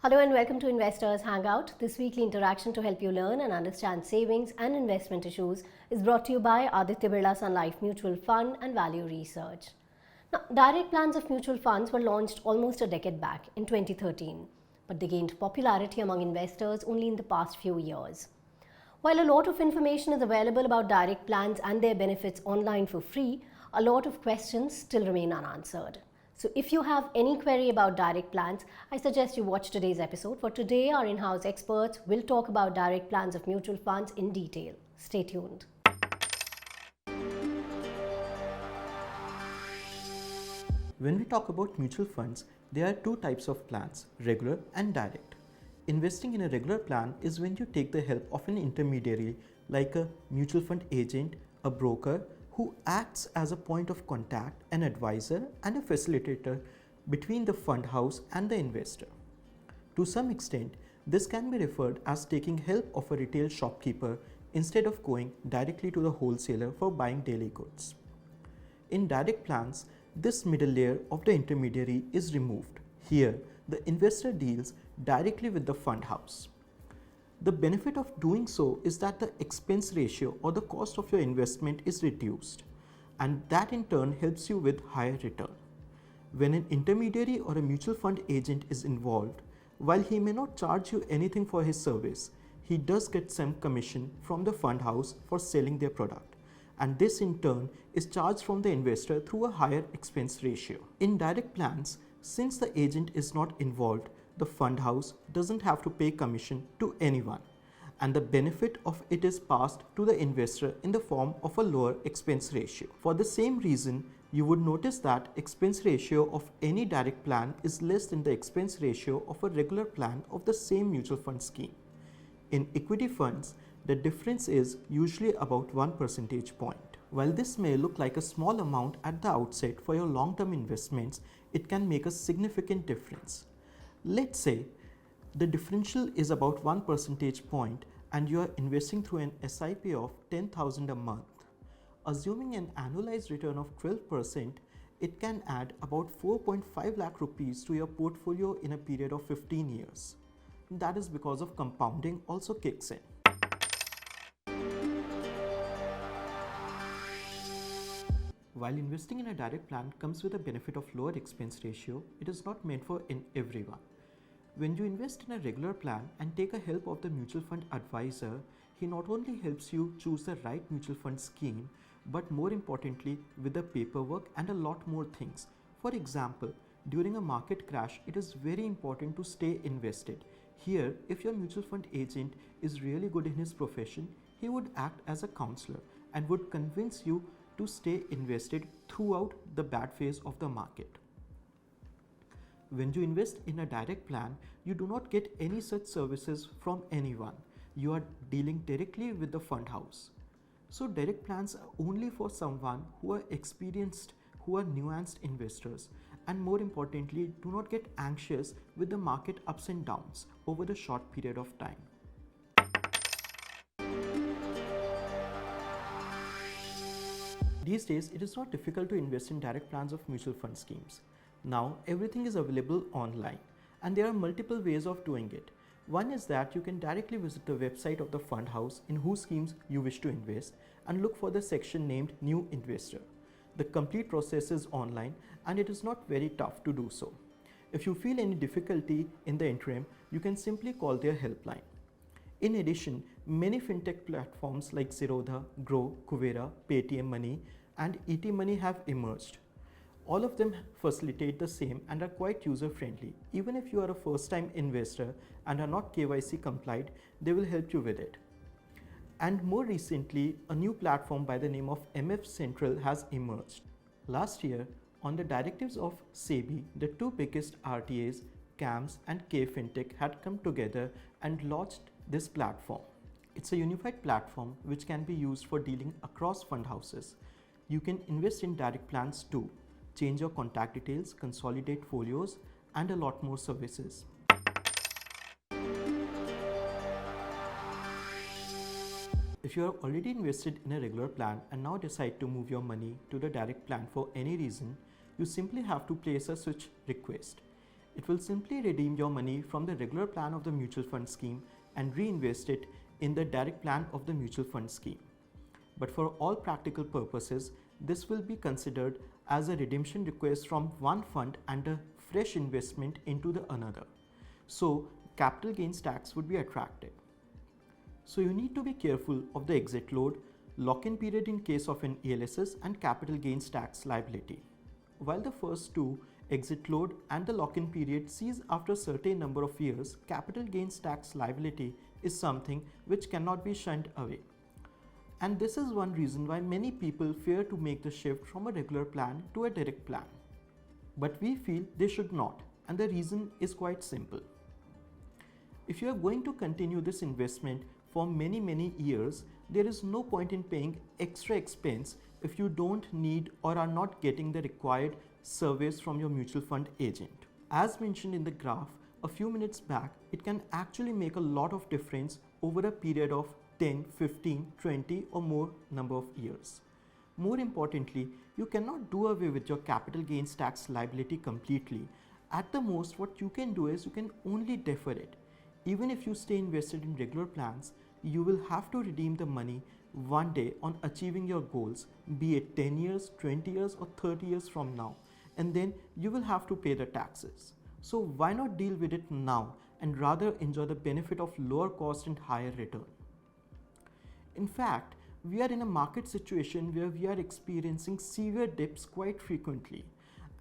Hello and welcome to Investors Hangout. This weekly interaction to help you learn and understand savings and investment issues is brought to you by Aditya Birla Sun Life Mutual Fund and Value Research. Now, direct plans of mutual funds were launched almost a decade back in 2013, but they gained popularity among investors only in the past few years. While a lot of information is available about direct plans and their benefits online for free, a lot of questions still remain unanswered. So if you have any query about direct plans, I suggest you watch today's episode. For today, our in-house experts will talk about direct plans of mutual funds in detail. Stay tuned. When we talk about mutual funds, there are two types of plans, regular and direct. Investing in a regular plan is when you take the help of an intermediary like a mutual fund agent, a broker, who acts as a point of contact, an advisor and a facilitator between the fund house and the investor. To some extent, this can be referred as taking help of a retail shopkeeper instead of going directly to the wholesaler for buying daily goods. In direct plans, this middle layer of the intermediary is removed. Here, the investor deals directly with the fund house. The benefit of doing so is that the expense ratio or the cost of your investment is reduced, and that in turn helps you with higher return. When an intermediary or a mutual fund agent is involved, while he may not charge you anything for his service, he does get some commission from the fund house for selling their product, and this in turn is charged from the investor through a higher expense ratio. In direct plans, since the agent is not involved, the fund house doesn't have to pay commission to anyone, and the benefit of it is passed to the investor in the form of a lower expense ratio. For the same reason, you would notice that expense ratio of any direct plan is less than the expense ratio of a regular plan of the same mutual fund scheme. In equity funds, the difference is usually about 1 percentage point. While this may look like a small amount at the outset for your long-term investments, it can make a significant difference. Let's say the differential is about 1 percentage point and you are investing through an SIP of 10,000 a month. Assuming an annualized return of 12%, it can add about 4.5 lakh rupees to your portfolio in a period of 15 years. That is because of compounding also kicks in. While investing in a direct plan comes with a benefit of lower expense ratio, it is not meant for everyone. When you invest in a regular plan and take a help of the mutual fund advisor, he not only helps you choose the right mutual fund scheme, but more importantly with the paperwork and a lot more things. For example, during a market crash, it is very important to stay invested. Here, if your mutual fund agent is really good in his profession, he would act as a counselor and would convince you to stay invested throughout the bad phase of the market. When you invest in a direct plan, you do not get any such services from anyone. You are dealing directly with the fund house. So direct plans are only for someone who are experienced, who are nuanced investors, and more importantly, do not get anxious with the market ups and downs over the short period of time. These days, it is not difficult to invest in direct plans of mutual fund schemes. Now, everything is available online, and there are multiple ways of doing it. One is that you can directly visit the website of the fund house in whose schemes you wish to invest and look for the section named New Investor. The complete process is online and it is not very tough to do so. If you feel any difficulty in the interim, you can simply call their helpline. In addition, many fintech platforms like Zerodha, Grow, Kuvera, Paytm Money and ET Money have emerged. All of them facilitate the same and are quite user-friendly. Even if you are a first-time investor and are not KYC compliant, they will help you with it. And more recently, a new platform by the name of MF Central has emerged. Last year, on the directives of SEBI, the two biggest RTAs, CAMS and K-Fintech had come together and launched this platform. It's a unified platform which can be used for dealing across fund houses. You can invest in direct plans too, change your contact details, consolidate folios, and a lot more services. If you are already invested in a regular plan and now decide to move your money to the direct plan for any reason, you simply have to place a switch request. It will simply redeem your money from the regular plan of the mutual fund scheme and reinvest it in the direct plan of the mutual fund scheme. But for all practical purposes, this will be considered as a redemption request from one fund and a fresh investment into the another. So capital gains tax would be attracted. So you need to be careful of the exit load, lock-in period in case of an ELSS, and capital gains tax liability. While the first two, exit load and the lock-in period, cease after a certain number of years, capital gains tax liability is something which cannot be shunned away. And this is one reason why many people fear to make the shift from a regular plan to a direct plan. But we feel they should not, and the reason is quite simple. If you are going to continue this investment for many years, there is no point in paying extra expense if you don't need or are not getting the required service from your mutual fund agent. As mentioned in the graph a few minutes back, it can actually make a lot of difference over a period of 10, 15, 20 or more number of years. More importantly, you cannot do away with your capital gains tax liability completely. At the most, what you can do is you can only defer it. Even if you stay invested in regular plans, you will have to redeem the money one day on achieving your goals, be it 10 years, 20 years or 30 years from now, and then you will have to pay the taxes. So why not deal with it now and rather enjoy the benefit of lower cost and higher return? In fact, we are in a market situation where we are experiencing severe dips quite frequently,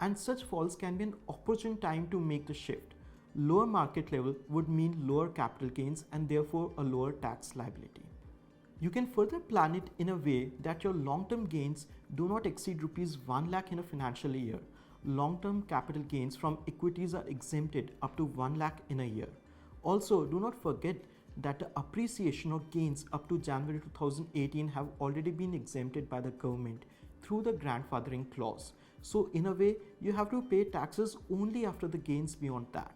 and such falls can be an opportune time to make the shift. Lower market level would mean lower capital gains and therefore a lower tax liability. You can further plan it in a way that your long-term gains do not exceed rupees 1 lakh in a financial year. Long-term capital gains from equities are exempted up to 1 lakh in a year. Also, do not forget that the appreciation or gains up to January 2018 have already been exempted by the government through the grandfathering clause. So in a way, you have to pay taxes only after the gains beyond that.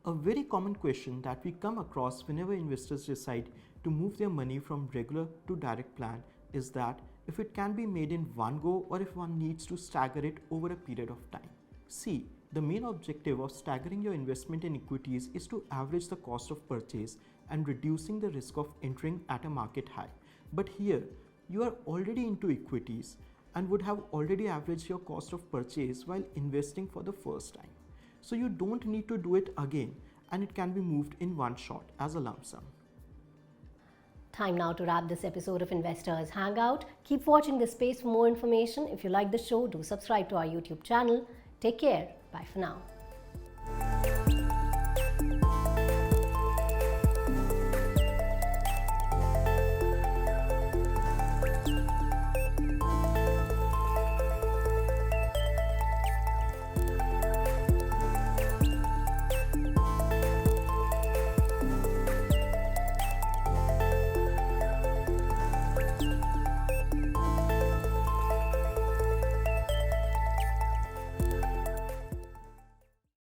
A very common question that we come across whenever investors decide to move their money from regular to direct plan is that if it can be made in one go or if one needs to stagger it over a period of time. See, the main objective of staggering your investment in equities is to average the cost of purchase and reducing the risk of entering at a market high. But here, you are already into equities and would have already averaged your cost of purchase while investing for the first time. So you don't need to do it again, and it can be moved in one shot as a lump sum. Time now to wrap this episode of Investors Hangout. Keep watching this space for more information. If you like the show, do subscribe to our YouTube channel. Take care. Bye for now.